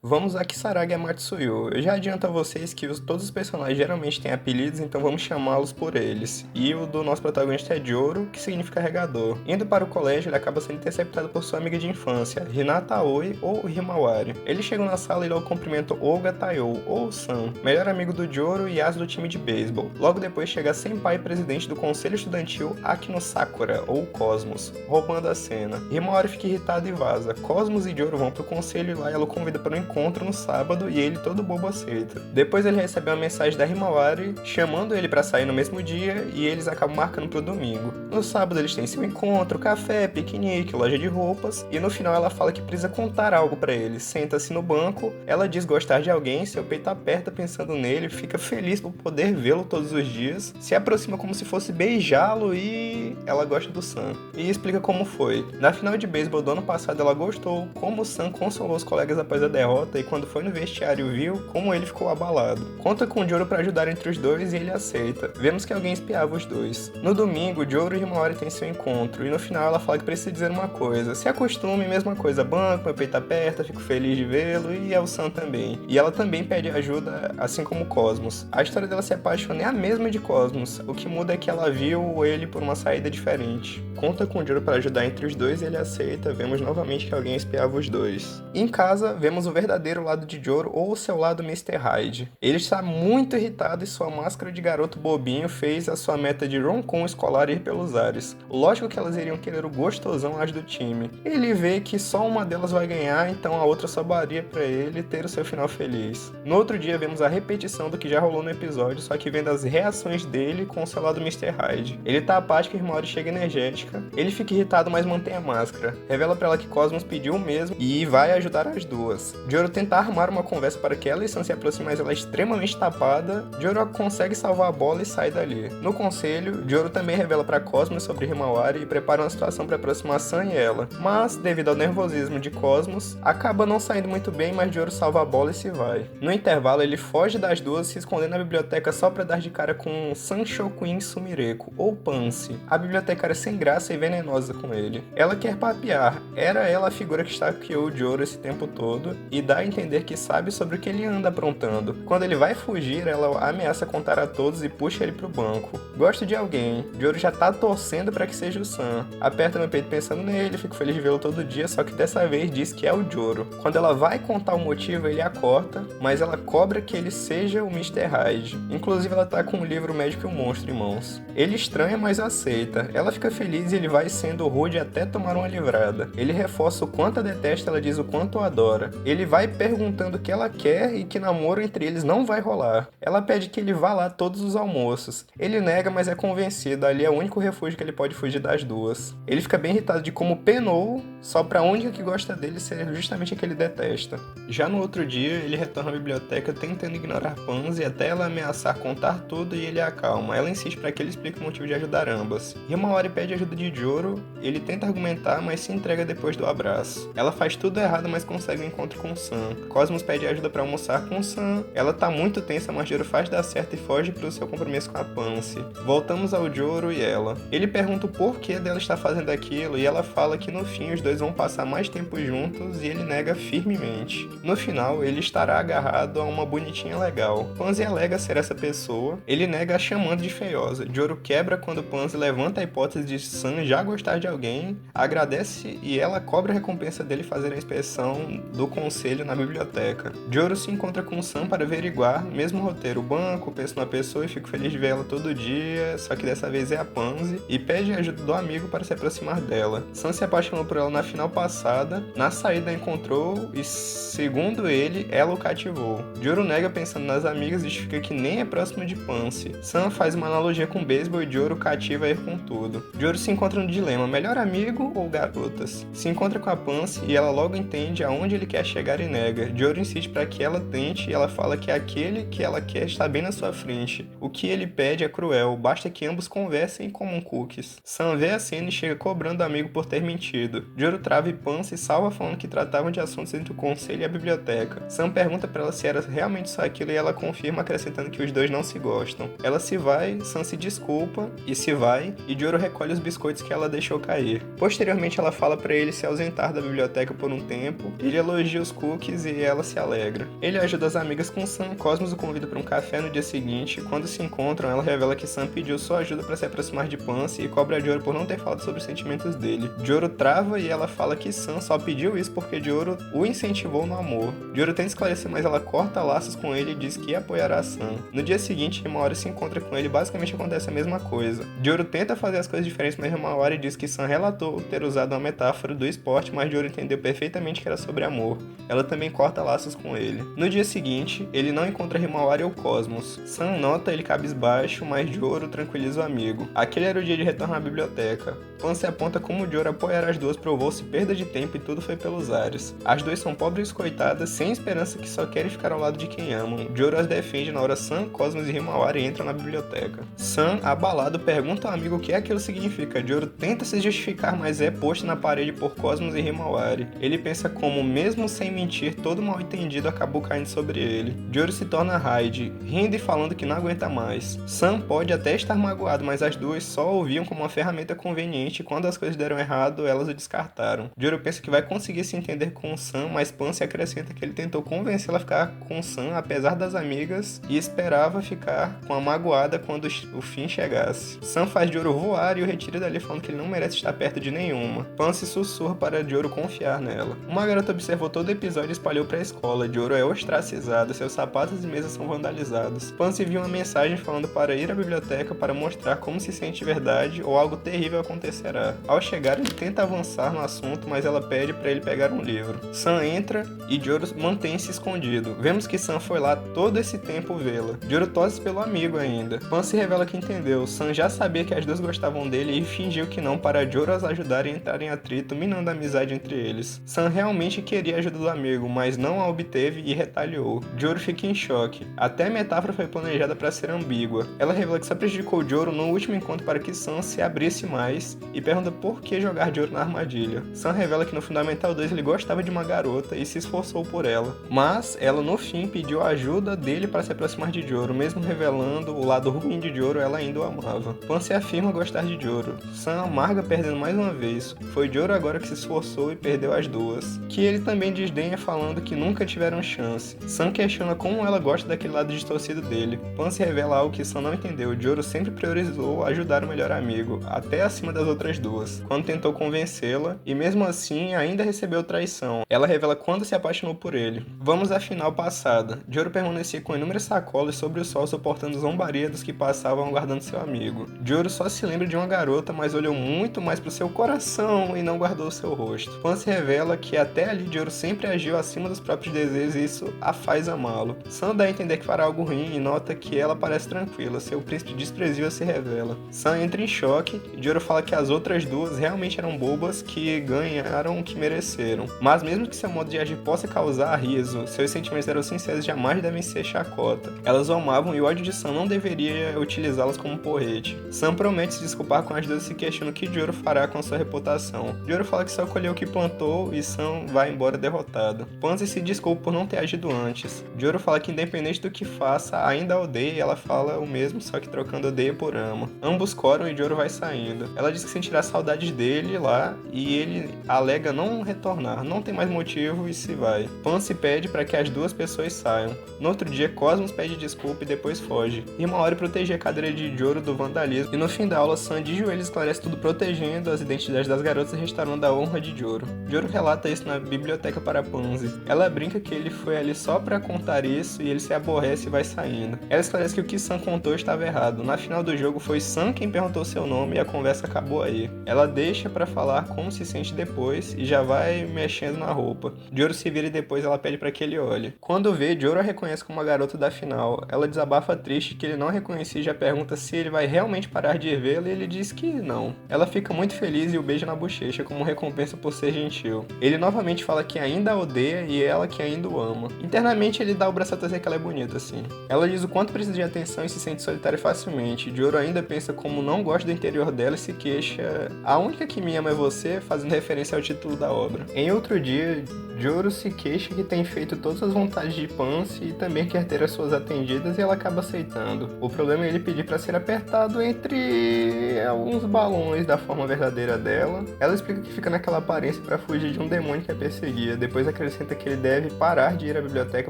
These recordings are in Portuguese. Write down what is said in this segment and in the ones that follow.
Vamos a Kisaragi Matsuyo. Eu já adianto a vocês que todos os personagens geralmente têm apelidos, então vamos chamá-los por eles. E o do nosso protagonista é Joro, que significa regador. Indo para o colégio, ele acaba sendo interceptado por sua amiga de infância, Hinata Aoi ou Himawari. Eles chegam na sala e logo cumprimentam Oga Taiyo, ou Sam, melhor amigo do Joro e as do time de beisebol. Logo depois chega Senpai, presidente do conselho estudantil Akino Sakura, ou Cosmos, roubando a cena. Himawari fica irritada e vaza. Cosmos e Joro vão pro conselho e lá ela o convida para um encontro no sábado e ele todo bobo aceita. Depois ele recebe uma mensagem da Himawari chamando ele para sair no mesmo dia e eles acabam marcando pro domingo. No sábado eles têm seu encontro, café, piquenique, loja de roupas e no final ela fala que precisa contar algo para ele. Senta-se no banco, ela diz gostar de alguém, seu peito aperta pensando nele, fica feliz por poder vê-lo todos os dias, se aproxima como se fosse beijá-lo e ela gosta do Sam. E explica como foi. Na final de beisebol do ano passado ela gostou como o Sam consolou os colegas após a derrota e quando foi no vestiário viu como ele ficou abalado. Conta com Joro para ajudar entre os dois e ele aceita. Vemos que alguém espiava os dois. No domingo, Joro e Himawari têm seu encontro e no final ela fala que precisa dizer uma coisa. Se acostume, mesma coisa, banco, meu peito aperta, fico feliz de vê-lo e é o Sam também. E ela também pede ajuda, assim como Cosmos. A história dela se apaixonar é a mesma de Cosmos, o que muda é que ela viu ele por uma saída diferente. Conta com Joro para ajudar entre os dois e ele aceita. Vemos novamente que alguém espiava os dois. Em casa, vemos o verdadeiro lado de Joro ou o seu lado Mr. Hyde. Ele está muito irritado e sua máscara de garoto bobinho fez a sua meta de rom-com escolar ir pelos ares. Lógico que elas iriam querer o gostosão as do time. Ele vê que só uma delas vai ganhar, então a outra sobraria para ele ter o seu final feliz. No outro dia vemos a repetição do que já rolou no episódio, só que vendo as reações dele com o seu lado Mr. Hyde. Ele tá apático e Himawari chega energética. Ele fica irritado, mas mantém a máscara. Revela para ela que Cosmos pediu o mesmo e vai ajudar as duas. Joro tenta armar uma conversa para que ela e Sam se aproximem, mas ela é extremamente tapada. Joro consegue salvar a bola e sai dali. No conselho, Joro também revela para Cosmos sobre Himawari e prepara uma situação para aproximar Sam e ela. Mas, devido ao nervosismo de Cosmos, acaba não saindo muito bem, mas Joro salva a bola e se vai. No intervalo, ele foge das duas, se escondendo na biblioteca só para dar de cara com Sanshokuin Sumireko, ou Pansy, a bibliotecária sem graça e venenosa com ele. Ela quer papear, era ela a figura que stalkeou o Joro esse tempo todo e dá a entender que sabe sobre o que ele anda aprontando. Quando ele vai fugir, ela ameaça contar a todos e puxa ele pro banco. Gosto de alguém. Joro já tá torcendo para que seja o Sam. Aperta meu peito pensando nele, fico feliz de vê-lo todo dia, só que dessa vez diz que é o Joro. Quando ela vai contar o motivo, ele a corta, mas ela cobra que ele seja o Mr. Hyde. Inclusive ela tá com o livro Médico e o Monstro em mãos. Ele estranha, mas aceita. Ela fica feliz e ele vai sendo rude até tomar uma livrada. Ele reforça o quanto a detesta, ela diz o quanto a adora. Ele vai perguntando o que ela quer e que namoro entre eles não vai rolar. Ela pede que ele vá lá todos os almoços. Ele nega, mas é convencido, ali é o único refúgio que ele pode fugir das duas. Ele fica bem irritado de como penou, só pra única que gosta dele ser justamente a que ele detesta. Já no outro dia, ele retorna à biblioteca tentando ignorar Pansy até ela ameaçar contar tudo e ele a acalma. Ela insiste para que ele explique o motivo de ajudar ambas. Himawari pede ajuda de Joro, ele tenta argumentar, mas se entrega depois do abraço. Ela faz tudo errado, mas consegue um encontro com Sam. Cosmos pede ajuda para almoçar com Sam. Ela tá muito tensa, mas Joro faz dar certo e foge pro seu compromisso com a Pansy. Voltamos ao Joro e ela. Ele pergunta o porquê dela estar fazendo aquilo e ela fala que no fim os dois vão passar mais tempo juntos e ele nega firmemente. No final, ele estará agarrado a uma bonitinha legal. Pansy alega ser essa pessoa, ele nega a chamando de feiosa. Joro quebra quando Pansy levanta a hipótese de Sam já gostar de alguém, agradece e ela cobra a recompensa dele fazer a inspeção do conselho na biblioteca. Joro se encontra com Sam para averiguar, mesmo roteiro, banco, penso na pessoa e fico feliz de ver ela todo dia, só que dessa vez é a Pansy, e pede ajuda do amigo para se aproximar dela. Sam se apaixonou por ela na final passada, na saída a encontrou e, segundo ele, ela o cativou. Joro nega pensando nas amigas e justifica que nem é próximo de Pansy. Sam faz uma analogia com beisebol e Joro cativa ele com tudo. Joro se encontra no dilema, melhor amigo ou garotas? Se encontra com a Pansy e ela logo entende aonde ele quer chegar e nega. Joro insiste para que ela tente e ela fala que aquele que ela quer está bem na sua frente. O que ele pede é cruel, basta que ambos conversem como com cookies. Sam vê a cena e chega cobrando o amigo por ter mentido. Joro trava e Pan se salva falando que tratavam de assuntos entre o conselho e a biblioteca. Sam pergunta pra ela se era realmente só aquilo e ela confirma, acrescentando que os dois não se gostam. Ela se vai, Sam se desculpa e se vai, e Joro recolhe os biscoitos que ela deixou cair. Posteriormente ela fala pra ele se ausentar da biblioteca por um tempo, ele elogia os cookies e ela se alegra. Ele ajuda as amigas com Sam, Cosmos o convida para um café no dia seguinte. Quando se encontram, ela revela que Sam pediu sua ajuda para se aproximar de Pansy e cobra Joro por não ter falado sobre os sentimentos dele. Joro trava e ela fala que Sam só pediu isso porque Joro o incentivou no amor. Joro tenta esclarecer, mas ela corta laços com ele e diz que apoiará Sam. No dia seguinte, Himawari se encontra com ele e basicamente acontece a mesma coisa. Joro tenta fazer as coisas diferentes, mas Himawari diz que Sam relatou ter usado uma metáfora do esporte, mas Joro entendeu perfeitamente que era sobre amor. Ela também corta laços com ele. No dia seguinte, ele não encontra Himawari ou Cosmos. Sam nota ele cabisbaixo, mas Joro tranquiliza o amigo. Aquele era o dia de retornar à biblioteca. Pansy aponta como Joro apoiar as duas provou-se perda de tempo e tudo foi pelos ares. As duas são pobres coitadas, sem esperança, que só querem ficar ao lado de quem amam. Joro as defende na hora Sam, Cosmos e Himawari entram na biblioteca. Sam, abalado, pergunta ao amigo o que aquilo significa. Joro tenta se justificar, mas é posto na parede por Cosmos e Himawari. Ele pensa como, mesmo sem mentir, todo mal entendido acabou caindo sobre ele. Joro se torna Hyde, rindo e falando que não aguenta mais. Sam pode até estar magoado, mas as duas só ouviam como uma ferramenta conveniente e quando as coisas deram errado, elas o descartaram. Joro pensa que vai conseguir se entender com Sam, mas Pansy acrescenta que ele tentou convencê-la a ficar com Sam, apesar das amigas, e esperava ficar com a magoada quando o fim chegasse. Sam faz Joro voar e o retira dali, falando que ele não merece estar perto de nenhuma. Pansy sussurra para Joro confiar nela. Uma garota observou todo o episódio e espalhou para a escola. Joro é ostracizado, seus sapatos e mesas são vandalizados. Pansy viu uma mensagem falando para ir à biblioteca para mostrar como se sente de verdade ou algo terrível acontecerá. Ao chegar, ele tenta avançar no assunto, mas ela pede para ele pegar um livro. Sam entra e Joro mantém-se escondido. Vemos que Sam foi lá todo esse tempo vê-la. Joro tosse pelo amigo ainda. Pansy revela que entendeu. Sam já sabia que as duas gostavam dele e fingiu que não para Joro as ajudar a entrar em atrito, minando a amizade entre eles. Sam realmente queria a ajuda do amigo, mas não a obteve e retaliou. Joro fica em choque. Até a metáfora foi planejada para ser ambígua. Ela revela que só prejudicou Joro no último encontro para que Sam se abrisse mais e pergunta por que jogar Joro na armadilha. Sam revela que no Fundamental 2 ele gostava de uma garota e se esforçou por ela, mas ela no fim pediu a ajuda dele para se aproximar de Joro, mesmo revelando o lado ruim de Joro, ela ainda o amava. Pansy afirma gostar de Joro. Sam amarga perdendo mais uma vez. Foi Joro agora que se esforçou e perdeu as duas, que ele também desdenha falando que nunca tiveram chance. Sam questiona como ela gosta daquele lado distorcido dele. Pansy revela algo que Sam não entendeu. Joro sempre priorizou ajudar o melhor amigo, até acima das outras duas, quando tentou convencê-la, e mesmo assim ainda recebeu traição. Ela revela quando se apaixonou por ele. Vamos à final passada. Joro permanecia com inúmeras sacolas sobre o sol, suportando zombaria dos que passavam aguardando seu amigo. Joro só se lembra de uma garota, mas olhou muito mais pro seu coração e não guardou seu rosto. Pansy revela que até ali Joro sempre agiu acima dos próprios desejos e isso a faz amá-lo. Sam dá a entender que fará algo ruim e nota que ela parece tranquila. Seu príncipe desprezível se revela. Sam entra em choque e Joro fala que as outras duas realmente eram bobas que ganharam o que mereceram. Mas mesmo que seu modo de agir possa causar riso, seus sentimentos eram sinceros e jamais devem ser chacota. Elas o amavam e o ódio de Sam não deveria utilizá-las como porrete. Sam promete se desculpar com as duas e se questiona o que Joro fará com sua reputação. Joro fala que só colheu o que plantou e Sam vai embora derrotado. Pansy se desculpa por não ter agido antes. Joro fala que independente do que faça, ainda a odeia e ela fala o mesmo, só que trocando odeia por ama. Ambos coram e Joro vai saindo. Ela diz que sentirá saudades dele lá e ele alega não retornar, não tem mais motivo e se vai. Pansy pede para que as duas pessoas saiam. No outro dia, Cosmos pede desculpa e depois foge. Himawari protege a cadeira de Joro do vandalismo e no fim da aula, Sam de joelhos esclarece tudo protegendo as identidades das garotas e restaurando a honra de Joro. Joro relata isso na biblioteca para Pansy. Ela brinca que ele foi ali só para contar isso e ele se aborrece e vai saindo. Ela esclarece que o que Sam contou estava errado. Na final do jogo foi Sam quem perguntou seu nome e a conversa acabou aí. Ela deixa para falar como se sente depois e já vai mexendo na roupa. Joro se vira e depois ela pede para que ele olhe. Quando vê, Joro a reconhece como a garota da final. Ela desabafa triste que ele não reconhecia e já pergunta se ele vai realmente parar de vê-la e ele diz que não. Ela fica muito feliz e o beija na bochecha como recompensa por ser gentil. Ele novamente fala que ainda a odeia e ela que ainda o ama. Internamente ele dá o braço a torcer que ela é bonita assim. Ela diz o quanto precisa de atenção e se sente solitária facilmente. Joro ainda pensa como não gosta do interior dela e se queixa: "A única que me ama é você", fazendo referência ao título da obra. Em outro dia, Joro se queixa que tem feito todas as vontades de Pansy e também quer ter as suas atendidas e ela acaba aceitando. O problema é ele pedir para ser apertado entre alguns balões da forma verdadeira dela. Ela explica que fica naquela aparência para fugir de um demônio que a perseguia. Depois acrescenta que ele deve parar de ir à biblioteca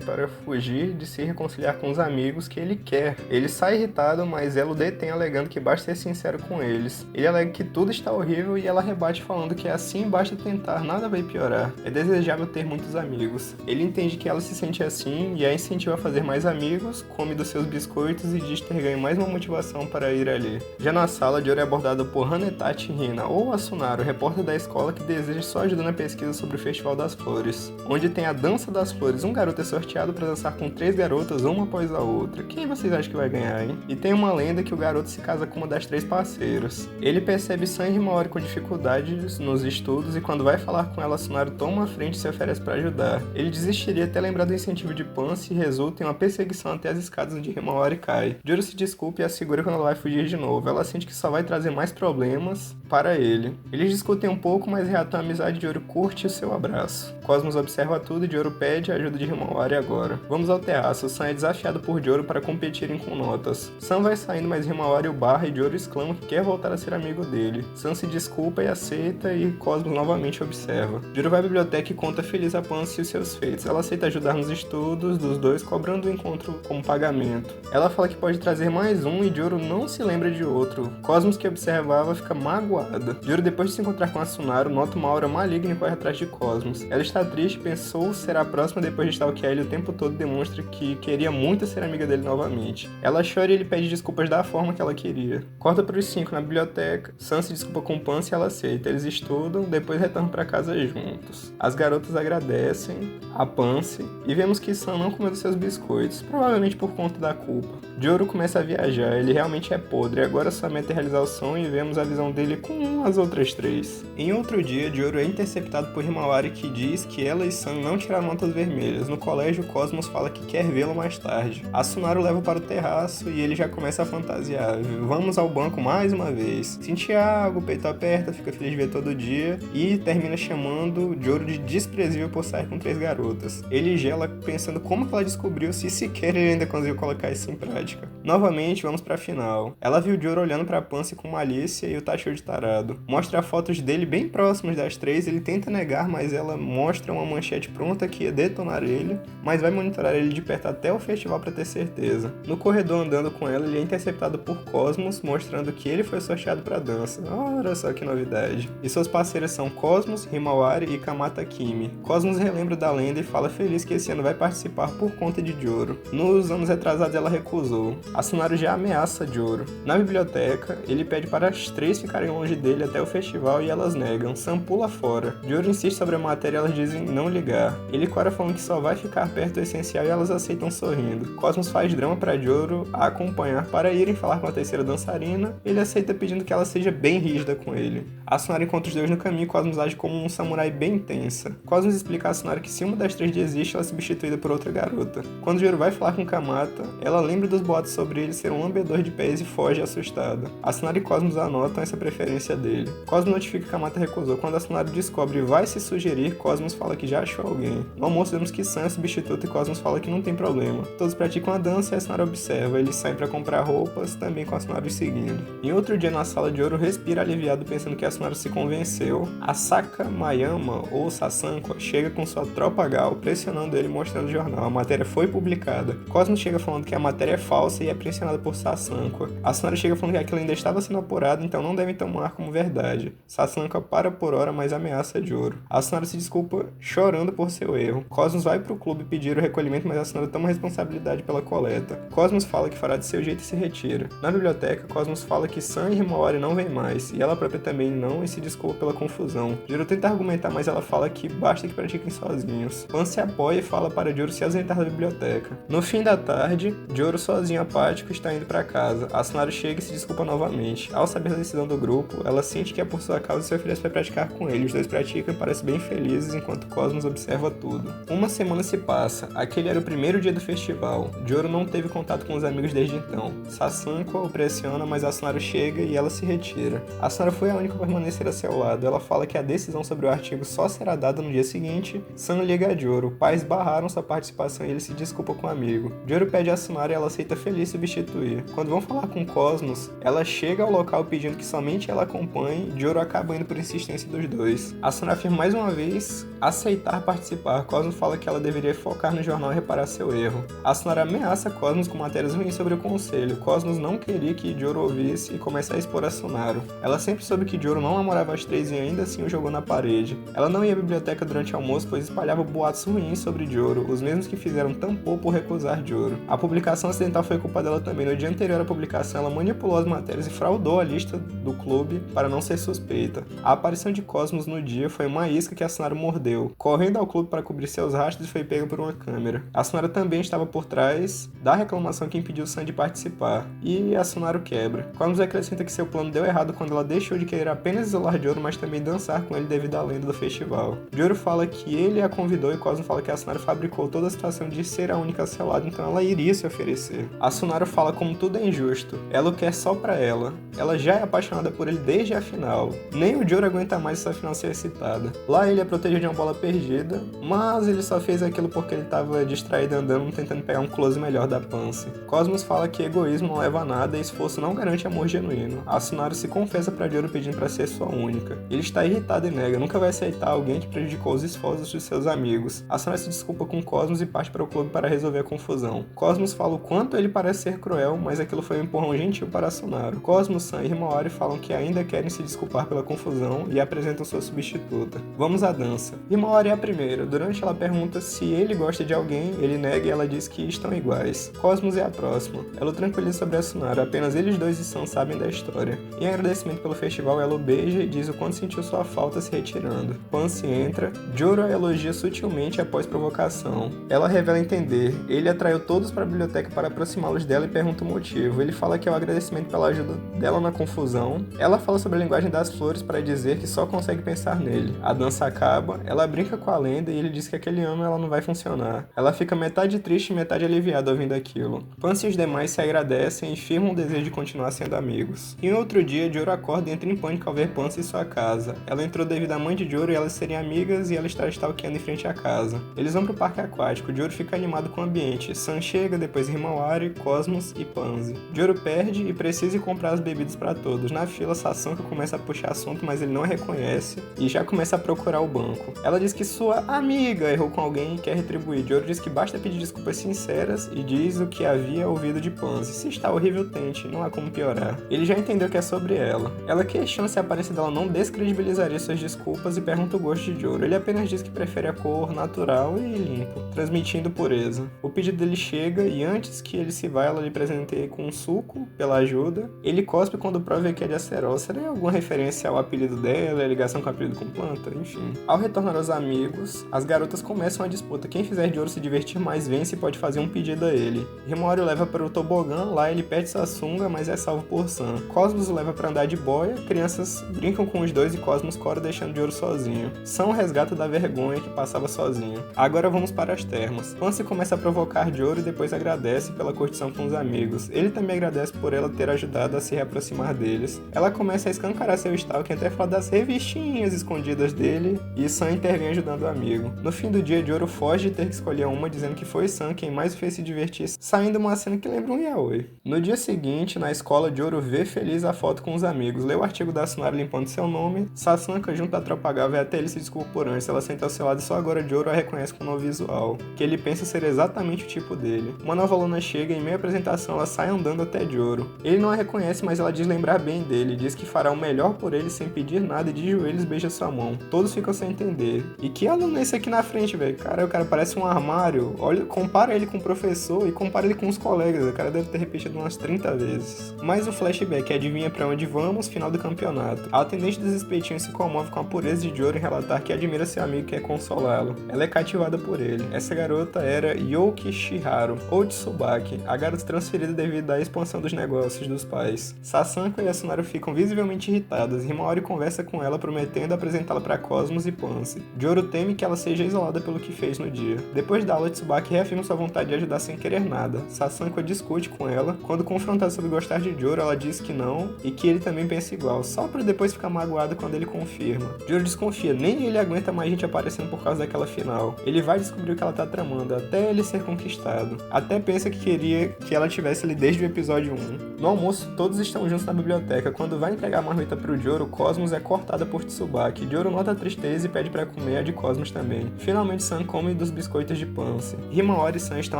para fugir de se reconciliar com os amigos que ele quer. Ele sai irritado, mas ela o detém alegando que basta ser sincero com eles. Ele alega que tudo está horrível e ela rebate falando que assim basta tentar, nada vai piorar. É desejável ter muitos amigos. Ele entende que ela se sente assim e a incentiva a fazer mais amigos, come dos seus biscoitos e diz ter ganho mais uma motivação para ir ali. Já na sala, Joro é abordada por Hanetachi Hina, ou Asunaro, repórter da escola que deseja só ajuda na pesquisa sobre o Festival das Flores, onde tem a Dança das Flores. Um garoto é sorteado para dançar com 3 garotas, uma após a outra. Quem vocês acham que vai ganhar, hein? E tem uma lenda que o garoto se casa com uma das 3 parceiras. Ele percebe San e Himaori com dificuldades nos estudos e quando vai falar com ela, Asunaro toma a frente e se oferece para ajudar. Ele desistiria até lembrar do incentivo de Pansy e resulta em uma perseguição até as escadas onde Himaori cai. Joro se desculpa e assegura que ela vai fugir de novo. Ela sente que só vai trazer mais problemas para ele. Eles discutem um pouco, mas reatam a amizade. Joro curte o seu abraço. Cosmos observa tudo e Joro pede a ajuda de Himaori agora. Vamos ao terraço. Sam é desafiado por Joro para competirem com notas. Sam vai saindo, mas Himaori o barra e Joro exclama que quer voltar a ser amigo dele. Sam se desculpa e aceita e Cosmos novamente observa. Joro vai à biblioteca e conta feliz a Pansy e os seus feitos. Ela aceita ajudar nos estudos dos dois, cobrando o encontro como pagamento. Ela fala que pode trazer mais um e Joro não se lembra de outro. Cosmos, que observava, fica magoada. Joro, depois de se encontrar com Asunaro, nota uma aura maligna e corre atrás de Cosmos. Ela está triste, pensou ser a próxima depois de stalkear ele o tempo todo, demonstra que queria muito ser amiga dele novamente. Ela chora e ele pede desculpas da forma que ela queria. Corta para os 5 na biblioteca. Sam se desculpa com Pansy e ela aceita. Eles estudam, depois retornam para casa juntos. As garotas agradecem a Pansy e vemos que Sam não comeu dos seus biscoitos, provavelmente por conta da culpa. Joro começa a viajar, ele realmente é podre, e agora sua meta é realizar o sonho e vemos a visão dele com as outras 3. Em outro dia, Joro é interceptado por Himaori, que diz que ela e Sam não tiraram notas vermelhas. No colégio, Cosmos fala que quer vê-lo mais tarde. Asunaro leva para o terraço e ele já começa a fantasiar. Vamos ao banco mais uma vez. Santiago, o peito aperta, fica feliz de ver todo dia e termina chamando Joro de desprezível por sair com 3 garotas. Ele gela pensando como que ela descobriu, se sequer ele ainda conseguiu colocar isso em prática. Novamente, vamos pra final. Ela viu Joro olhando pra Pansy com malícia e o taxou de tarado. Mostra fotos dele bem próximos das 3, ele tenta negar, mas ela mostra uma manchete pronta que ia detonar ele, mas vai monitorar ele de perto até o festival pra ter certeza. No corredor andando com ela, ele é interceptado por Cosmos, mostrando que ele foi sorteado pra dança. Olha só que novidade. E suas parceiras são Cosmos, Himawari e Kamata Kimi. Cosmos relembra da lenda e fala feliz que esse ano vai participar por conta de Joro. Nos anos retrasados ela recusou. Asunaro já ameaça Joro. Na biblioteca, ele pede para as 3 ficarem longe dele até o festival e elas negam. Sam pula fora. Joro insiste sobre a matéria e elas dizem não ligar. Ele cora falando que só vai ficar perto do essencial e elas aceitam sorrindo. Cosmos faz drama para Joro a acompanhar para irem falar com a terceira dançarina. Ele aceita pedindo que ela seja bem rígida com ele. Asunaro encontra os dois no caminho e Cosmos age como um samurai bem intensa. Cosmos explica a Asunaro que se uma das 3 desiste, ela é substituída por outra garota. Quando Joro vai falar com Kamata, ela lembra dos boatos sobre ele ser um lambedor de pés e foge assustada. Asunaro e Cosmos anotam essa preferência dele. Cosmos notifica que Kamata recusou. Quando Asunaro descobre e vai se sugerir, Cosmos fala que já achou alguém. No almoço vemos que Sam é substituto e Cosmos fala que não tem problema. Todos praticam a dança e Asunaro observa. Eles saem para comprar roupas, também com Asunaro seguindo. Em outro dia na sala, Joro respira aliviado pensando que Asunaro se convenceu. Asaka Mayama, ou Sasanko, chega com sua tropa Gal, pressionando ele mostrando o jornal. A matéria foi publicada. Cosmos chega falando que a matéria é falsa e é pressionada por Sasanko. Asunaro chega falando que aquilo ainda estava sendo apurado, então não devem tomar como verdade. Sasanko para por hora, mas ameaça Joro. Asunaro se desculpa chorando por seu erro. Cosmos vai pro clube pedir o recolhimento, mas Asunaro toma responsabilidade pela coleta. Cosmos fala que fará de seu jeito e se retira. Na biblioteca, Cosmos fala que Sam e Himaori não vem mais, e ela própria também não, e se desculpa pela confusão. Joro tenta argumentar, mas ela fala que basta que pratiquem sozinhos. Pansy apoia e fala para Joro se ausentar da biblioteca. No fim da tarde, Joro sozinho apático está indo para casa. Asunaro chega e se desculpa novamente. Ao saber da decisão do grupo, campo, ela sente que é por sua causa e se oferece para praticar com ele. Os dois praticam e parecem bem felizes enquanto Cosmos observa tudo. Uma semana se passa. Aquele era o primeiro dia do festival. Joro não teve contato com os amigos desde então. Sassanko o pressiona, mas Asunaro chega e ela se retira. Asunaro foi a única a permanecer a seu lado. Ela fala que a decisão sobre o artigo só será dada no dia seguinte. San liga a Joro. Pais barraram sua participação e ele se desculpa com o amigo. Joro pede a Asunaro e ela aceita feliz substituir. Quando vão falar com Cosmos, ela chega ao local pedindo que somente ela acompanhe. Joro acaba indo por insistência dos dois. Asunaro afirma mais uma vez aceitar participar. Cosmos fala que ela deveria focar no jornal e reparar seu erro. Asunaro ameaça Cosmos com matérias ruins sobre o conselho. Cosmos não queria que Joro ouvisse e começa a expor Asunaro. Ela sempre soube que Joro não namorava as três e ainda assim o jogou na parede. Ela não ia à biblioteca durante o almoço, pois espalhava boatos ruins sobre Joro, os mesmos que fizeram Tampou por recusar Joro. A publicação acidental foi culpa dela também. No dia anterior à publicação, ela manipulou as matérias e fraudou a lista do clube para não ser suspeita. A aparição de Cosmos no dia foi uma isca que Asunaro mordeu. Correndo ao clube para cobrir seus rastros, foi pego por uma câmera. Asunaro também estava por trás da reclamação que impediu San de participar, e Asunaro quebra. Cosmos acrescenta que seu plano deu errado quando ela deixou de querer apenas isolar Joro, mas também dançar com ele devido à lenda do festival. Joro fala que ele a convidou e Cosmos fala que Asunaro fabricou toda a situação de ser a única a seu lado, então ela iria se oferecer. Asunaro fala como tudo é injusto, ela o quer só pra ela. Ela já é apaixonada por ele desde a final. Nem o Joro aguenta mais essa final ser excitada. Lá ele é protegido de uma bola perdida, mas ele só fez aquilo porque ele estava distraído andando tentando pegar um close melhor da Pansy. Cosmos fala que egoísmo não leva a nada e esforço não garante amor genuíno. Asunaro se confessa pra Joro pedindo pra ser sua única. Ele está irritado e nega, nunca vai aceitar alguém que prejudicou os esforços de seus amigos. Asunaro se desculpa com Cosmos e parte para o clube para resolver a confusão. Cosmos fala o quanto ele parece ser cruel, mas aquilo foi um empurrão gentil para Asunaro. Cosmos, San e Himawari falam que ainda querem se desculpar pela confusão e apresentam sua substituta. Vamos à dança. Himawari é a primeira. Durante ela pergunta se ele gosta de alguém, ele nega e ela diz que estão iguais. Cosmos é a próxima. Ela o tranquiliza sobre Asunaro, apenas eles dois e San sabem da história. Em agradecimento pelo festival, ela o beija e diz o quanto sentiu sua falta se retirando. Pansy entra, Joro a elogia sutilmente após provocação. Ela revela entender. Ele atraiu todos para a biblioteca para aproximá-los dela e pergunta o motivo. Ele fala que é o agradecimento pela ajuda dela na confusão. Ela fala sobre a linguagem das flores para dizer que só consegue pensar nele. A dança acaba, ela brinca com a lenda e ele diz que aquele ano ela não vai funcionar. Ela fica metade triste e metade aliviada ouvindo aquilo. Pansy e os demais se agradecem e firmam o desejo de continuar sendo amigos. Em outro dia, Joro acorda e entra em pânico ao ver Pansy em sua casa. Ela entrou devido à mãe de Joro e elas serem amigas e ela está stalkeando em frente à casa. Eles vão pro parque aquático. Joro fica animado com o ambiente. San chega, depois Himawari, Cosmos e Pansy. Joro perde e precisa ir comprar as bebidas para todos. Na fila, Sassanko começa a puxar assunto, mas ele não a reconhece e já começa a procurar o banco. Ela diz que sua amiga errou com alguém e quer retribuir. Joro diz que basta pedir desculpas sinceras e diz o que havia ouvido de Pansy. Se está horrível, tente, não há como piorar. Ele já entendeu que é sobre ela. Ela questiona se a aparência dela não descredibilizaria suas desculpas e pergunta o gosto de Joro. Ele apenas diz que prefere a cor natural e limpo, transmitindo pureza. O pedido dele chega e antes que ele se vá, ela lhe presenteia com um suco pela ajuda. Ele cospe quando prova que é de acerol. Será alguma referência ao apelido dela, a ligação com o apelido com planta? Enfim. Ao retornar aos amigos, as garotas começam a disputa. Quem fizer Joro se divertir mais vence e pode fazer um pedido a ele. Himawari o leva para o tobogã, lá ele perde sua sunga, mas é salvo por San. Cosmos o leva para andar de boia, crianças brincam com os dois e Cosmos cora deixando Joro sozinho. San o resgata da vergonha que passava sozinho. Agora vamos para as termas. Pansy começa a provocar Joro e depois agradece pela curtição com os amigos. Ele também agradece por ela ter ajudado a se reaproximar deles. Ela começa a escancarar seu stalking até falar das revistinhas escondidas dele e San intervém ajudando o amigo. No fim do dia, Joro foge de ter que escolher uma, dizendo que foi San quem mais o fez se divertir, saindo uma cena que lembra um yaoi. No dia seguinte, na escola, Joro vê feliz a foto com os amigos, lê o artigo da Asunaro limpando seu nome, Sassanko junto à tropa H vai até ele se desculpa por antes, ela senta ao seu lado e só agora Joro a reconhece com um novo visual, que ele pensa ser exatamente o tipo dele. Uma nova aluna chega e em meio à apresentação ela sai andando até Joro. Ele não a reconhece, mas ela diz lembrar bem dele, diz que fará o melhor por ele sem pedir nada e de joelhos beija sua mão. Todos ficam sem entender. E que aluno é esse aqui na frente, velho? Cara, o cara parece um armário. Olha, compara ele com o professor e compara ele com os colegas. O cara deve ter repetido umas 30 vezes. Mais um flashback, adivinha pra onde vamos? Final do campeonato. A atendente dos espetinhos se comove com a pureza de Joro em relatar que admira seu amigo e quer consolá-lo. Ela é cativada por ele. Essa garota era Yoki Shiharu, ou Tsubaki, a garota transferida devido à expansão dos negócios dos pais. Sassanko e Asunaro ficam visivelmente irritadas. Himawari conversa com ela prometendo apresentá-la para Cosmos e Pansy. Joro teme que ela seja isolada pelo que fez no dia. Depois da aula, Tsubaki reafirma sua vontade de ajudar sem querer nada. Sasanko discute com ela. Quando confrontada sobre gostar de Joro, ela diz que não e que ele também pensa igual, só para depois ficar magoado quando ele confirma. Joro desconfia, nem ele aguenta mais gente aparecendo por causa daquela final. Ele vai descobrir o que ela tá tramando, até ele ser conquistado. Até pensa que queria que ela tivesse ali desde o episódio 1. No almoço, todos estão juntos na biblioteca. Quando vai entregar a marmita pro Joro, Cosmos é cortada por Tsubaki. Joro nota a tristeza e pede para comer a de Cosmos também. Finalmente, Sam come dos biscoitos de Pansy. Himawari e Sam estão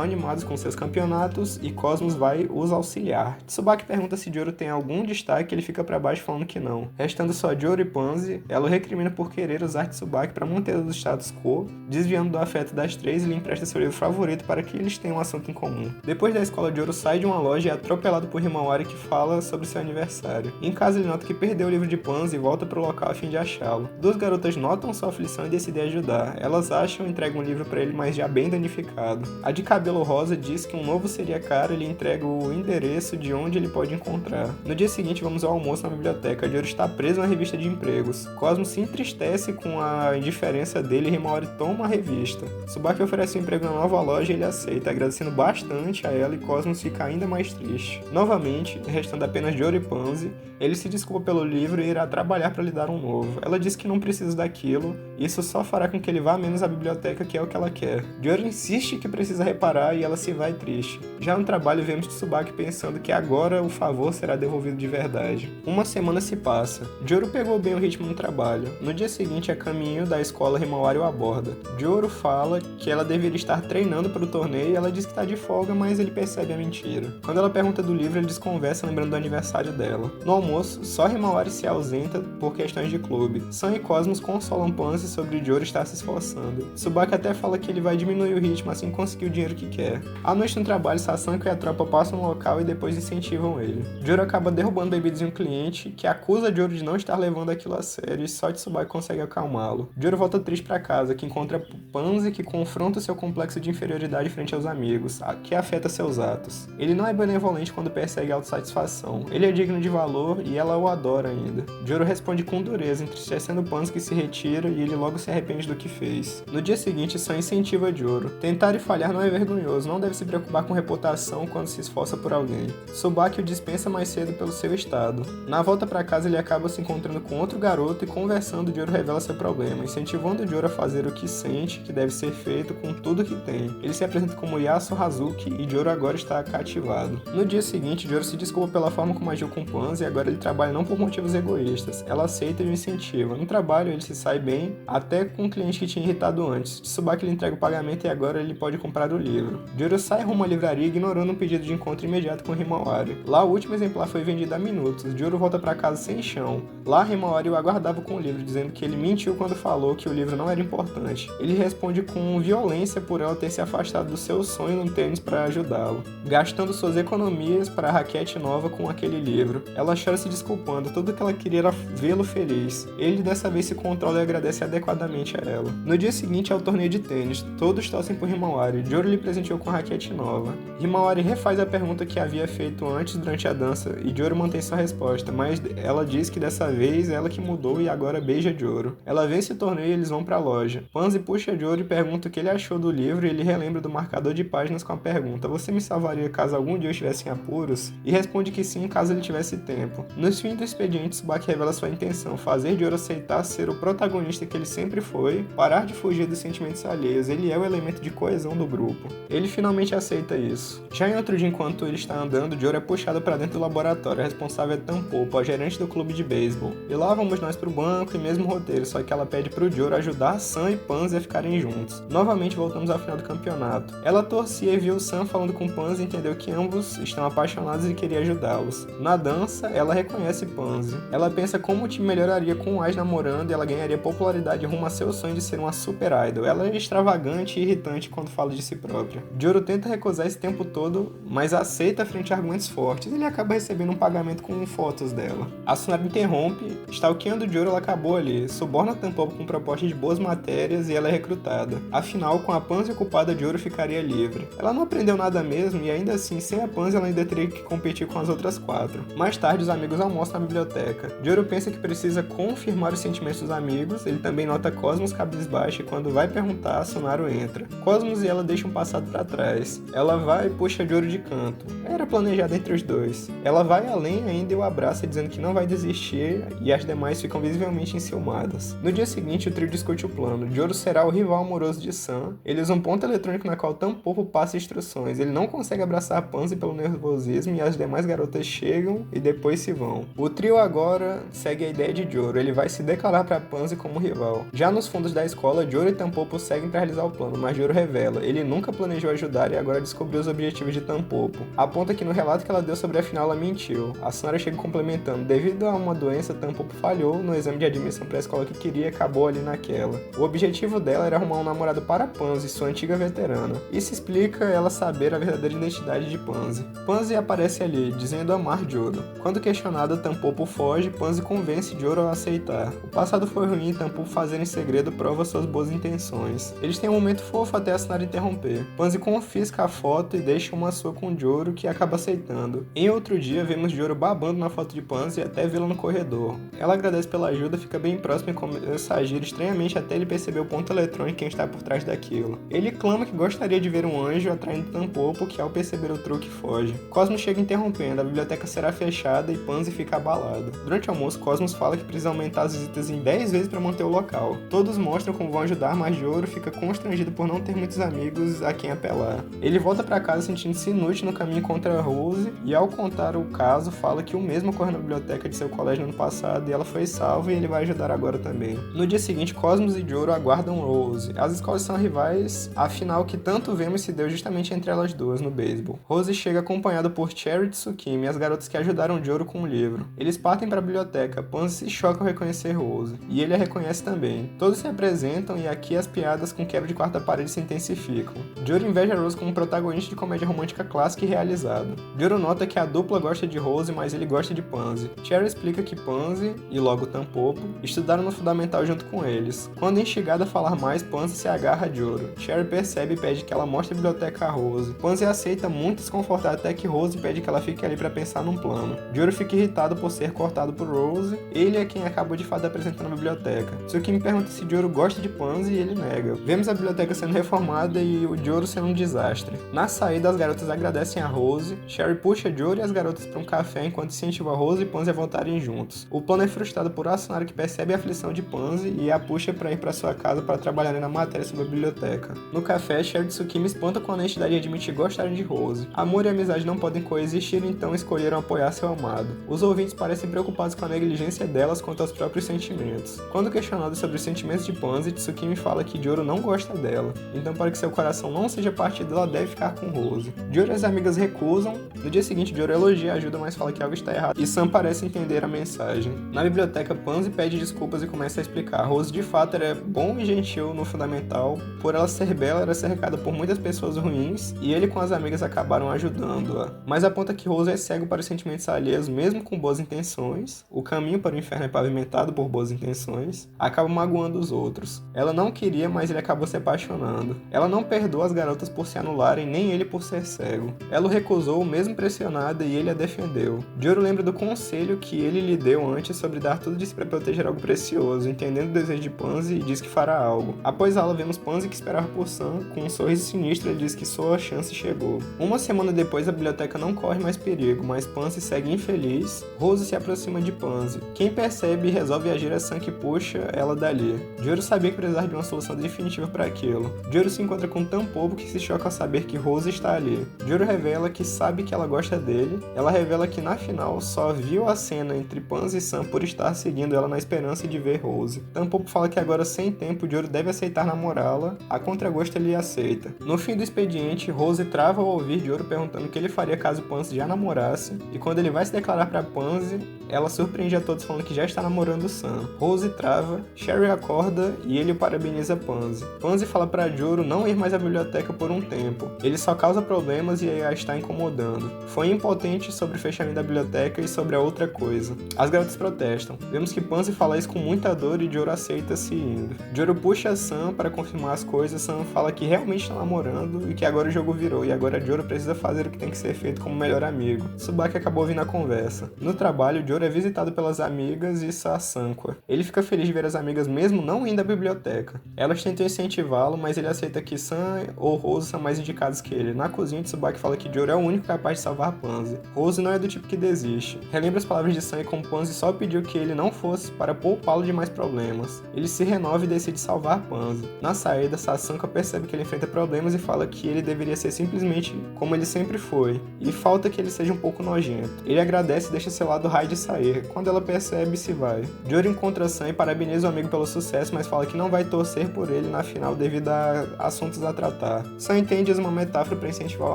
animados com seus campeonatos e Cosmos vai os auxiliar. Tsubaki pergunta se Joro tem algum destaque e ele fica para baixo falando que não. Restando só Joro e Pansy, ela o recrimina por querer usar Tsubaki para manter o status quo, desviando do afeto das três e lhe empresta seu livro favorito para que eles tenham um assunto em comum. Depois da escola, Joro sai de uma loja e é atropelado por Himawari, que fala sobre seu aniversário. Em casa, ele nota que perdeu o livro de Pansy e volta para o local a fim de achá-lo. Duas garotas notam sua aflição e decidem ajudar. Elas acham e entregam um livro para ele, mas já bem danificado. A de cabelo rosa diz que um novo seria caro e lhe entrega o endereço de onde ele pode encontrar. No dia seguinte, vamos ao almoço na biblioteca. Joro está preso na revista de empregos. Cosmo se entristece com a indiferença dele e Himawari toma a revista. Tsubaki oferece um emprego na nova loja e ele aceita, agradecendo bastante a ela, e Cosmos fica ainda mais triste. Novamente, restando apenas Joro e Pansy, ele se desculpa pelo livro e irá trabalhar para lhe dar um novo. Ela diz que não precisa daquilo, isso só fará com que ele vá menos à biblioteca, que é o que ela quer. Joro insiste que precisa reparar e ela se vai triste. Já no trabalho, vemos Tsubaki pensando que agora o favor será devolvido de verdade. Uma semana se passa. Joro pegou bem o ritmo no trabalho. No dia seguinte, a caminho da escola, Himawari o aborda. Joro fala que ela deveria estar treinando para o torneio e ela diz que está de folga, mas ele percebe a mentira. Quando ela pergunta do livro, ele desconversa lembrando do aniversário dela. No almoço, só Himawari se ausenta por questões de clube. Sam e Cosmos consolam Pansy sobre Joro estar se esforçando. Tsubaki até fala que ele vai diminuir o ritmo assim que conseguir o dinheiro que quer. À noite no trabalho, Sasanko e a tropa passam no local e depois incentivam ele. Joro acaba derrubando bebidas de um cliente, que acusa Joro de não estar levando aquilo a sério, e só Tsubaki consegue acalmá-lo. Joro volta triste para casa, que encontra Pansy, que confronta seu complexo de inferioridade frente aos amigos, que afeta seus atos. Ele não é benevolente quando persegue a autossatisfação. Ele é digno de valor e ela o adora ainda. Joro responde com dureza, entristecendo Pansy, que se retira e ele logo se arrepende do que fez. No dia seguinte, Sam incentiva Joro. Tentar e falhar não é vergonhoso, não deve se preocupar com reputação quando se esforça por alguém. Tsubaki o dispensa mais cedo pelo seu estado. Na volta para casa, ele acaba se encontrando com outro garoto e conversando, Joro revela seu problema, incentivando Joro a fazer o que sente que deve ser feito com tudo que tem. Ele se apresenta como Yasu Hazuki e Joro agora está cativado. No dia seguinte, Joro se desculpa pela forma como agiu com Pansy e agora ele trabalha não por motivos egoístas. Ela aceita e o incentiva. No trabalho, ele se sai bem, até com um cliente que tinha irritado antes. Tsubaki lhe entrega o pagamento e agora ele pode comprar o livro. Joro sai rumo à livraria, ignorando um pedido de encontro imediato com Himawari. Lá, o último exemplar foi vendido há minutos. Joro volta para casa sem chão. Lá, Himawari o aguardava com o livro, dizendo que ele mentiu quando falou que o livro não era importante. Ele responde com violência por ela ter se afastado do seu sonho no tênis para ajudá-lo, gastando suas economias para a raquete nova com aquele livro. Ela chora se desculpando, tudo que ela queria era vê-lo feliz. Ele dessa vez se controla e agradece adequadamente a ela. No dia seguinte é o torneio de tênis. Todos torcem por Himawari. Joro lhe presenteou com a raquete nova. Himawari refaz a pergunta que havia feito antes durante a dança e Joro mantém sua resposta, mas ela diz que dessa vez é ela que mudou e agora beija Joro. Ela vence o torneio e eles vão para a loja. Pansy puxa Joro e pergunta o que ele achou do livro e ele relembra do marcador de páginas com a pergunta: "Você me salvaria caso algum dia eu estivesse em apuros?" E responde que sim, caso ele tivesse tempo. Nos fins do expediente, Tsubaki revela sua intenção: fazer Joro aceitar ser o protagonista que ele sempre foi, parar de fugir dos sentimentos alheios. Ele é o elemento de coesão do grupo. Ele finalmente aceita isso. Já em outro dia, enquanto ele está andando, Joro é puxado para dentro do laboratório. A responsável é Tampopo, a gerente do clube de beisebol. E lá vamos nós pro banco e mesmo roteiro, só que ela pede pro Joro ajudar Sam e Pansy a ficarem juntos. Novamente voltamos ao final do campeonato. Ela torcia e viu Sam falando com Pansy e entendeu que ambos estão apaixonados e queria ajudá-los. Na dança, ela reconhece Pansy. Ela pensa como o time melhoraria com o Ais namorando e ela ganharia popularidade verdade rumo a seu sonho de ser uma super idol. Ela é extravagante e irritante quando fala de si própria. Joro tenta recusar esse tempo todo, mas aceita frente a argumentos fortes. Ele acaba recebendo um pagamento com fotos dela. A Tsunade interrompe, stalkeando Joro, ela acabou ali, suborna Tampopo com proposta de boas matérias e ela é recrutada. Afinal, com a Pansy ocupada, Joro ficaria livre. Ela não aprendeu nada mesmo e ainda assim, sem a Pansy, ela ainda teria que competir com as outras 4. Mais tarde, os amigos almoçam na biblioteca. Joro pensa que precisa confirmar os sentimentos dos amigos, ele também nota Cosmos cabisbaixo e quando vai perguntar, Sunaru entra. Cosmos e ela deixam o passado pra trás. Ela vai e puxa Joro de canto. Era planejado entre os dois. Ela vai além ainda e o abraça dizendo que não vai desistir e as demais ficam visivelmente enciumadas. No dia seguinte, o trio discute o plano. Joro será o rival amoroso de Sun. Ele usa um ponto eletrônico na qual Tampopo passa instruções. Ele não consegue abraçar a Pansy pelo nervosismo e as demais garotas chegam e depois se vão. O trio agora segue a ideia de Joro. Ele vai se declarar para Pansy como rival. Já nos fundos da escola, Joro e Tampopo seguem para realizar o plano, mas Joro revela. Ele nunca planejou ajudar e agora descobriu os objetivos de Tampopo. Aponta que no relato que ela deu sobre a final, ela mentiu. A Sunara chega complementando. Devido a uma doença, Tampopo falhou no exame de admissão para a escola que queria e acabou ali naquela. O objetivo dela era arrumar um namorado para Pansy, sua antiga veterana. Isso explica ela saber a verdadeira identidade de Pansy. Pansy aparece ali, dizendo amar Joro. Quando questionada, Tampopo foge, Pansy convence Joro a aceitar. O passado foi ruim e Tampopo fazer em segredo prova suas boas intenções. Eles têm um momento fofo até a Sunara interromper. Pansy confisca a foto e deixa uma sua com Joro, que acaba aceitando. Em outro dia, vemos Joro babando na foto de Pansy até vê-la no corredor. Ela agradece pela ajuda, fica bem próxima e começa a agir estranhamente até ele perceber o ponto eletrônico quem está por trás daquilo. Ele clama que gostaria de ver um anjo atraindo Tampopo, que ao perceber o truque foge. Cosmos chega interrompendo, a biblioteca será fechada e Pansy fica abalada. Durante o almoço, Cosmos fala que precisa aumentar as visitas em 10 vezes para manter o local. Todos mostram como vão ajudar, mas Joro fica constrangido por não ter muitos amigos a quem apelar. Ele volta para casa sentindo-se inútil no caminho contra Rose e ao contar o caso, fala que o mesmo ocorreu na biblioteca de seu colégio no ano passado e ela foi salva e ele vai ajudar agora também. No dia seguinte, Cosmos e Joro aguardam Rose. As escolas são rivais, afinal que tanto vemos se deu justamente entre elas duas no beisebol. Rose chega acompanhado por Cherry e Tsukimi, as garotas que ajudaram Joro com o livro. Eles partem para a biblioteca, Pansy se choca ao reconhecer Rose, e ele a reconhece também. Todos se apresentam e aqui as piadas com quebra de quarta parede se intensificam. Joro inveja Rose como protagonista de comédia romântica clássica e realizada. Joro nota que a dupla gosta de Rose, mas ele gosta de Pansy. Cherry explica que Pansy, e logo Tampopo, estudaram no fundamental junto com eles. Quando instigada a falar mais, Pansy se agarra a Joro. Cherry percebe e pede que ela mostre a biblioteca a Rose. Pansy aceita, muito desconfortada, até que Rose pede que ela fique ali para pensar num plano. Joro fica irritado por ser cortado por Rose. Ele é quem acabou de fato apresentando a biblioteca. Tsukimi pergunta se Joro gosta de Pansy e ele nega. Vemos a biblioteca sendo reformada e o Joro sendo um desastre. Na saída, as garotas agradecem a Rose. Cherry puxa Joro e as garotas para um café enquanto incentiva Rose e Pansy a voltarem juntos. O plano é frustrado por Asunara, que percebe a aflição de Pansy e a puxa para ir para sua casa para trabalhar na matéria sobre a biblioteca. No café, Cherry e Tsukimi espantam com a honestidade e admitem gostarem de Rose. Amor e amizade não podem coexistir, então escolheram apoiar seu amado. Os ouvintes parecem preocupados com a negligência delas quanto aos próprios sentimentos. Quando questionado sobre os sentimentos de Pansy, Tsukimi fala que Joro não gosta dela, então para que seu coração não seja partido, ela deve ficar com Rose. Joro e as amigas recusam. No dia seguinte, Joro elogia a ajuda, mas fala que algo está errado, e Sam parece entender a mensagem. Na biblioteca, Pansy pede desculpas e começa a explicar. Rose de fato era bom e gentil no fundamental, por ela ser bela, era cercada por muitas pessoas ruins, e ele com as amigas acabaram ajudando-a. Mas aponta que Rose é cego para os sentimentos alheios, mesmo com boas intenções. O caminho para o inferno é pavimentado por boas intenções. Acaba magoando os outros. Ela não queria, mas ele acabou se apaixonando. Ela não perdoa as garotas por se anularem, nem ele por ser cego. Ela o recusou, mesmo pressionada, e ele a defendeu. Joro lembra do conselho que ele lhe deu antes sobre dar tudo de si para proteger algo precioso, entendendo o desejo de Pansy e diz que fará algo. Após a aula, vemos Pansy que esperava por Sam. Com um sorriso sinistro, ele diz que sua chance chegou. Uma semana depois, a biblioteca não corre mais perigo, mas Pansy segue infeliz. Rose se aproxima de Pansy. Quem percebe e resolve agir é Sam, que puxa ela dali. Joro sabia que precisava de uma solução definitiva para aquilo. Joro se encontra com Tampopo, que se choca ao saber que Rose está ali. Joro revela que sabe que ela gosta dele. Ela revela que na final só viu a cena entre Pansy e Sam por estar seguindo ela na esperança de ver Rose. Tampopo fala que agora, sem tempo, Joro deve aceitar namorá-la. A contragosto ele aceita. No fim do expediente, Rose trava ao ouvir Joro perguntando o que ele faria caso Pansy já namorasse, e quando ele vai se declarar para Pansy, ela surpreende a todos falando que já está namorando Sam. Rose trava, Sherry acorda e ele parabeniza Pansy. Pansy fala para Joro não ir mais à biblioteca por um tempo. Ele só causa problemas e a está incomodando. Foi impotente sobre o fechamento da biblioteca e sobre a outra coisa. As garotas protestam. Vemos que Pansy fala isso com muita dor e Joro aceita se indo. Joro puxa Sam para confirmar as coisas. Sam fala que realmente está namorando e que agora o jogo virou e agora Joro precisa fazer o que tem que ser feito como melhor amigo. Tsubaki acabou ouvindo a conversa. No trabalho, Joro é visitado pelas amigas e Sasankwa. Ele fica feliz de ver as amigas mesmo não indo à biblioteca. Elas tentam incentivá-lo, mas ele aceita que Sam ou Rose são mais indicados que ele. Na cozinha, Tsubaki fala que Joro é o único capaz de salvar Pansy. Rose não é do tipo que desiste. Relembra as palavras de Sam e como Pansy só pediu que ele não fosse para poupá-lo de mais problemas. Ele se renova e decide salvar Pansy. Na saída, Sasankwa percebe que ele enfrenta problemas e fala que ele deveria ser simplesmente como ele sempre foi. E falta que ele seja um pouco nojento. Ele agradece e deixa seu lado Hyde sair. Quando ela percebe, se vai. Joro encontra Sam e parabeniza o amigo pelo sucesso, mas fala que não vai torcer por ele na final devido a assuntos a tratar. Sam entende uma metáfora para incentivar o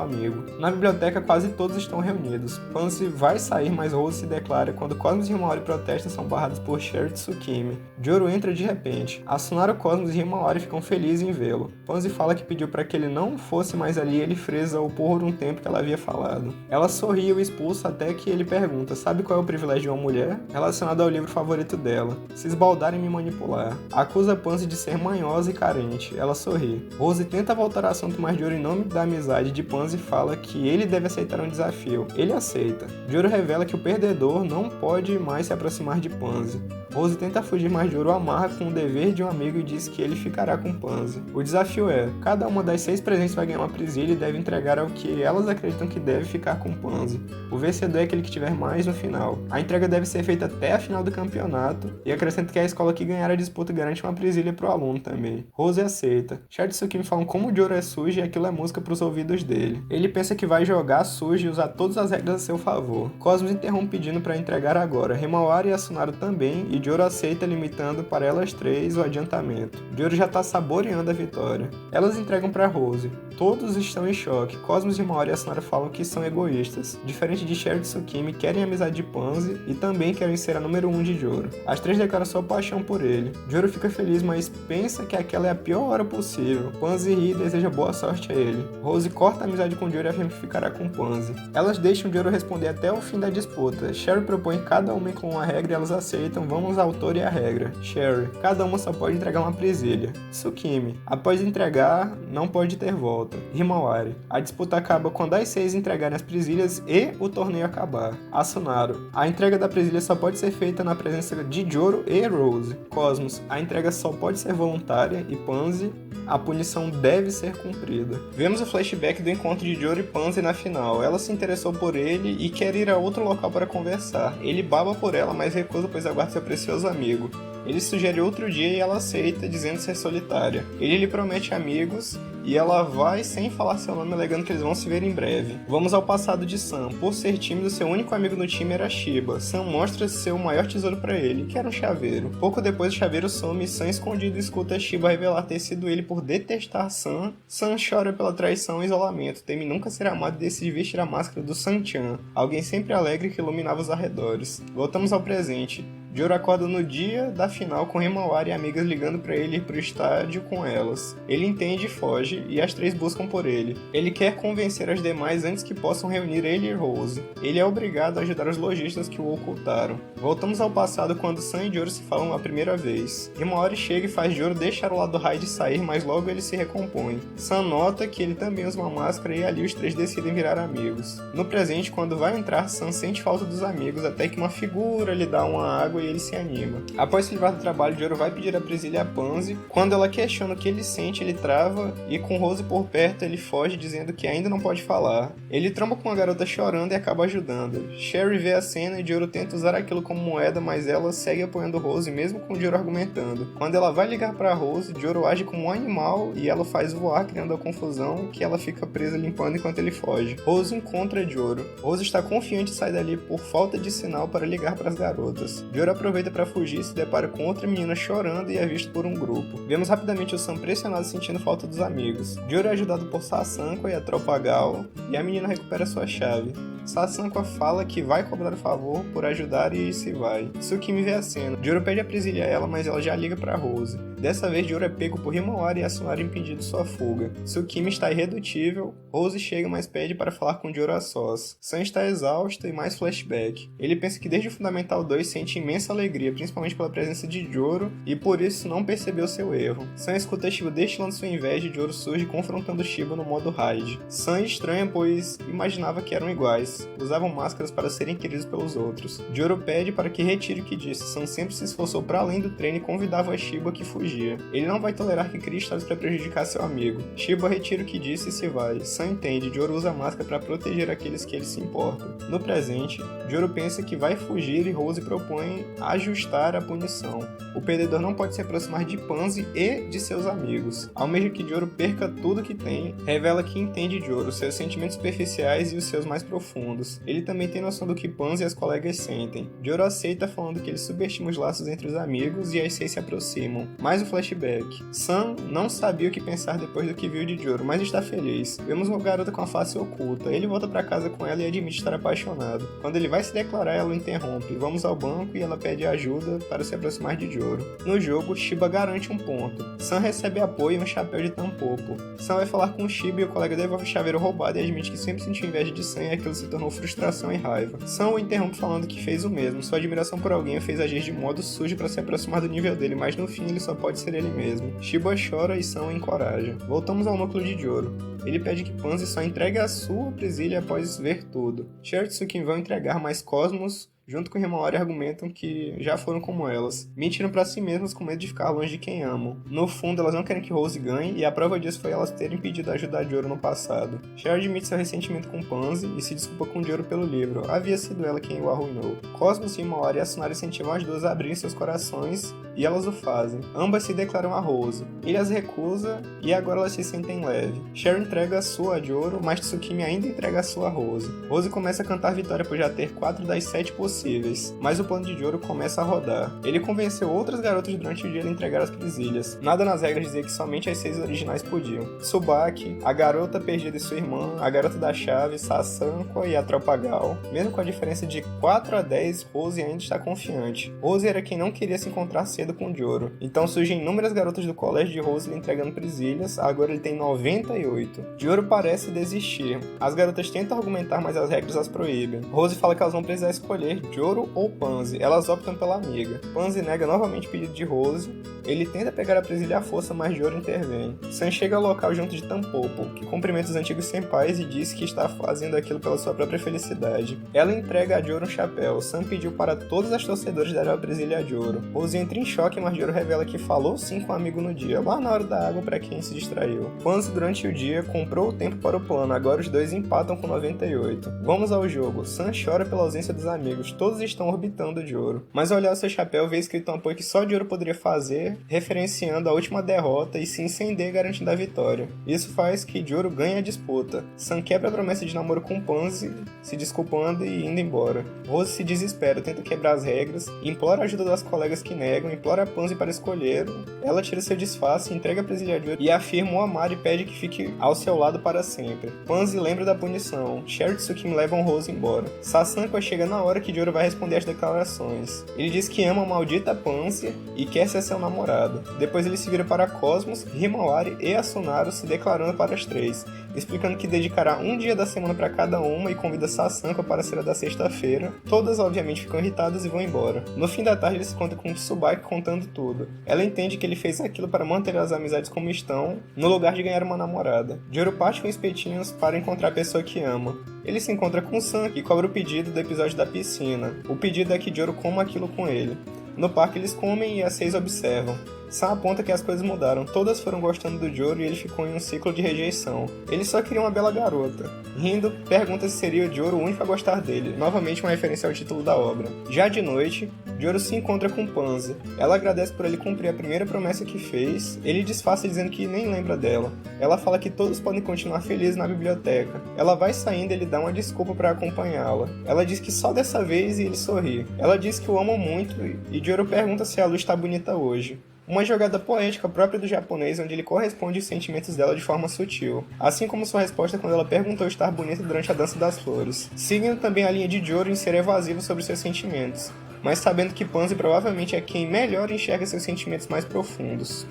amigo. Na biblioteca, quase todos estão reunidos. Pansy vai sair, mas Rose se declara. Quando Cosmos e Himawari protestam, são barrados por Sherry e Tsukimi. Joro entra de repente. Asunaro, Cosmos e Himawari ficam felizes em vê-lo. Pansy fala que pediu para que ele não fosse mais ali e ele frisa-o por um tempo que ela havia falado. Ela sorri e o expulsa até que ele pergunta: sabe qual é o privilégio de uma mulher? Relacionado ao livro favorito dela. Se esbaldar e me manipular. Acusa Pansy de ser manhosa e carente. Ela sorri. Rose tenta voltar ao assunto, mas Joro, em nome da amizade de Pansy, fala que ele deve aceitar um desafio. Ele aceita. Joro revela que o perdedor não pode mais se aproximar de Pansy. Rose tenta fugir, mas Joro amarra com o dever de um amigo e diz que ele ficará com Pansy. O desafio é: cada uma das 6 presentes vai ganhar uma presilha e deve entregar ao que elas acreditam que deve ficar com Pansy. O vencedor é aquele que tiver mais no final. A entrega deve ser feita até a final do campeonato e acrescenta que a escola que ganhar a disputa garante uma presilha pro aluno também. Rose aceita. Chad e Tsukimi falam como Joro é sujo e aquilo é música pros ouvidos dele. Ele pensa que vai jogar sujo e usar todas as regras a seu favor. Cosmos interrompe pedindo para entregar agora. Himawari e Asunaro também, e Joro aceita, limitando para elas 3 o adiantamento. Joro já tá saboreando a vitória. Elas entregam para Rose. Todos estão em choque. Cosmos, Himawari e Asunaro falam que são egoístas. Diferente de Sherry e Tsukimi, querem a amizade de Pansy e também querem ser a número 1 de Joro. As 3 declaram sua paixão por ele. Joro fica feliz, mas pensa que aquela é a pior hora possível. Pansy ri e deseja boa sorte a ele. Rose corta a amizade com Joro e afirma que ficará com Pansy. Elas deixam Joro responder até o fim da disputa. Sherry propõe cada uma com uma regra e elas aceitam. Vamos ao autor e a regra. Sherry: cada uma só pode entregar uma presilha. Tsukimi: após entregar, não pode ter volta. Himawari: a disputa acaba quando as 6 entregarem as presilhas e o torneio acabar. Asunaro: a entrega da presilha só pode ser feita na presença de Joro e Rose. Cosmos: a entrega só pode ser voluntária. E Pansy: a punição deve ser cumprida. Vemos o flashback do encontro de Joro e Pansy na final. Ela se interessou por ele e quer ir a outro local para conversar. Ele baba por ela, mas recusa pois aguarda seu precioso amigo. Ele sugere outro dia e ela aceita, dizendo ser solitária. Ele lhe promete amigos e ela vai sem falar seu nome, alegando que eles vão se ver em breve. Vamos ao passado de Sam. Por ser tímido, seu único amigo no time era Shiba. Sam mostra seu maior tesouro para ele, que era um chaveiro. Pouco depois, o chaveiro some e Sam, escondido, escuta Shiba revelar ter sido ele por detestar Sam. Sam chora pela traição e isolamento, teme nunca ser amado e decide vestir a máscara do San-chan, alguém sempre alegre que iluminava os arredores. Voltamos ao presente. Joro acorda no dia da final com Himawari e amigas ligando para ele ir pro estádio com elas. Ele entende e foge, e as 3 buscam por ele. Ele quer convencer as demais antes que possam reunir ele e Rose. Ele é obrigado a ajudar os lojistas que o ocultaram. Voltamos ao passado quando Sam e Joro se falam a primeira vez. Himawari chega e faz Joro deixar o lado Hyde sair, mas logo ele se recompõe. Sam nota que ele também usa uma máscara e ali os 3 decidem virar amigos. No presente, quando vai entrar, Sam sente falta dos amigos até que uma figura lhe dá uma água e ele se anima. Após se livrar do trabalho, Joro vai pedir a presilha a Pansy. Quando ela questiona o que ele sente, ele trava e com Rose por perto ele foge dizendo que ainda não pode falar. Ele tromba com uma garota chorando e acaba ajudando. Sherry vê a cena e Joro tenta usar aquilo como moeda, mas ela segue apoiando Rose mesmo com Joro argumentando. Quando ela vai ligar para Rose, Joro age como um animal e ela faz voar, criando a confusão que ela fica presa limpando enquanto ele foge. Rose encontra Joro. Rose está confiante e sai dali por falta de sinal para ligar para as garotas. Joro Joro aproveita para fugir e se depara com outra menina chorando e é visto por um grupo. Vemos rapidamente o Sam pressionado sentindo falta dos amigos. Joro é ajudado por Sasanqua e a tropa Gal, e a menina recupera sua chave. Sasanqua fala que vai cobrar o favor por ajudar e se vai. Tsukimi vê a cena. Joro pede aprisilha ela, mas ela já liga para Rose. Dessa vez, Joro é pego por Himawari e Asunari impedindo sua fuga. Tsukimi está irredutível. Rose chega, mas pede para falar com Joro a sós. Sam está exausto e mais flashback. Ele pensa que desde o Fundamental 2 sente imensa alegria, principalmente pela presença de Joro, e por isso não percebeu seu erro. Sam escuta Shiba destilando sua inveja e Joro surge confrontando Shiba no modo raid. Sam estranha, pois imaginava que eram iguais. Usavam máscaras para serem queridos pelos outros. Joro pede para que retire o que disse. Sam sempre se esforçou para além do treino e convidava a Shiba que fugia. Ele não vai tolerar que crie histórias para prejudicar seu amigo. Shiba retira o que disse e se vai. Sam entende. Joro usa a máscara para proteger aqueles que ele se importa. No presente, Joro pensa que vai fugir e Rose propõe ajustar a punição. O perdedor não pode se aproximar de Pansy e de seus amigos. Almeja que Joro perca tudo que tem, revela que entende Joro, seus sentimentos superficiais e os seus mais profundos. Ele também tem noção do que Pansy e as colegas sentem. Joro aceita falando que ele subestima os laços entre os amigos e as seis se aproximam. Mais um flashback. Sam não sabia o que pensar depois do que viu de Joro, mas está feliz. Vemos uma garota com a face oculta. Ele volta para casa com ela e admite estar apaixonado. Quando ele vai se declarar, ela o interrompe. Vamos ao banco e ela pede ajuda para se aproximar de Joro. No jogo, Shiba garante um ponto. Sam recebe apoio e um chapéu de tampopo. Sam vai falar com Shiba e o colega devolve o chaveiro roubado e admite que sempre sentiu inveja de Sam e aquilo se tornou frustração e raiva. Sam o interrompe falando que fez o mesmo. Sua admiração por alguém o fez agir de modo sujo para se aproximar do nível dele, mas no fim ele só pode ser ele mesmo. Shiba chora e Sam o encoraja. Voltamos ao núcleo de Joro. Ele pede que Pansy só entregue a sua presilha após ver tudo. Cher e Tsukimi vão entregar, mas Cosmos junto com Himawari argumentam que já foram como elas. Mentiram pra si mesmas com medo de ficar longe de quem amam. No fundo, elas não querem que Rose ganhe, e a prova disso foi elas terem pedido ajuda a Joro no passado. Cher admite seu ressentimento com Pansy e se desculpa com Joro pelo livro. Havia sido ela quem o arruinou. Cosmos, Himawari e Asunari incentivam as duas a abrirem seus corações, e elas o fazem. Ambas se declaram a Rose. Ele as recusa, e agora elas se sentem leve. Cher entrega a sua a Joro, mas Tsukimi ainda entrega a sua a Rose. Rose começa a cantar vitória por já ter 4 das 7 possíveis, mas o plano de Joro começa a rodar. Ele convenceu outras garotas durante o dia a entregar as presilhas. Nada nas regras dizia que somente as 6 originais podiam. Tsubaki, a garota perdida e sua irmã, a garota da chave, Sasanqua e a tropa Gal. Mesmo com a diferença de 4 a 10, Rose ainda está confiante. Rose era quem não queria se encontrar cedo com Joro. Então surgem inúmeras garotas do colégio de Rose lhe entregando presilhas, agora ele tem 98. Joro parece desistir. As garotas tentam argumentar, mas as regras as proíbem. Rose fala que elas vão precisar escolher Joro ou Pansy. Elas optam pela amiga. Pansy nega novamente o pedido de Rose. Ele tenta pegar a presilha à força, mas Joro intervém. Sam chega ao local junto de Tampopo, que cumprimenta os antigos senpais e diz que está fazendo aquilo pela sua própria felicidade. Ela entrega a Joro um chapéu. Sam pediu para todas as torcedoras darem a presilha a Joro. Rose entra em choque, mas Joro revela que falou sim com o amigo no dia, lá na hora da água para quem se distraiu. Pansy durante o dia comprou o tempo para o plano, agora os dois empatam com 98. Vamos ao jogo. Sam chora pela ausência dos amigos, todos estão orbitando Joro. Mas ao olhar o seu chapéu, vê escrito um apoio que só Joro poderia fazer, referenciando a última derrota e se incender garantindo a vitória. Isso faz que Joro ganhe a disputa. Sam quebra a promessa de namoro com Pansy, se desculpando e indo embora. Rose se desespera, tenta quebrar as regras, implora a ajuda das colegas que negam, implora a Pansy para escolher. Ela tira seu disfarce, entrega a presilha a Joro e afirma o amar e pede que fique ao seu lado para sempre. Pansy lembra da punição. Cher e Tsukimi levam Rose embora. Sasanqua chega na hora que Joro vai responder às declarações. Ele diz que ama a maldita Pansy e quer ser seu namorado. Depois ele se vira para Cosmos, Himawari e Asunaro, se declarando para as três, explicando que dedicará um dia da semana para cada uma e convida Sasanqua para ser a da sexta-feira. Todas obviamente ficam irritadas e vão embora. No fim da tarde ele se encontra com Tsubaki contando tudo. Ela entende que ele fez aquilo para manter as amizades como estão, no lugar de ganhar uma namorada. Joro parte com espetinhos para encontrar a pessoa que ama. Ele se encontra com Sam, que cobra o pedido do episódio da piscina. O pedido é que Joro coma aquilo com ele. No parque eles comem e as 6 observam. Sam aponta que as coisas mudaram, todas foram gostando do Joro e ele ficou em um ciclo de rejeição. Ele só queria uma bela garota. Rindo, pergunta se seria o Joro o único a gostar dele, novamente uma referência ao título da obra. Já de noite, Joro se encontra com Pansy. Ela agradece por ele cumprir a primeira promessa que fez, ele disfarça dizendo que nem lembra dela. Ela fala que todos podem continuar felizes na biblioteca. Ela vai saindo e ele dá uma desculpa para acompanhá-la. Ela diz que só dessa vez e ele sorri. Ela diz que o ama muito e Joro pergunta se a luz está bonita hoje. Uma jogada poética própria do japonês, onde ele corresponde aos sentimentos dela de forma sutil, assim como sua resposta quando ela perguntou estar bonita durante a dança das flores, seguindo também a linha de Joro em ser evasivo sobre seus sentimentos, mas sabendo que Pansy provavelmente é quem melhor enxerga seus sentimentos mais profundos.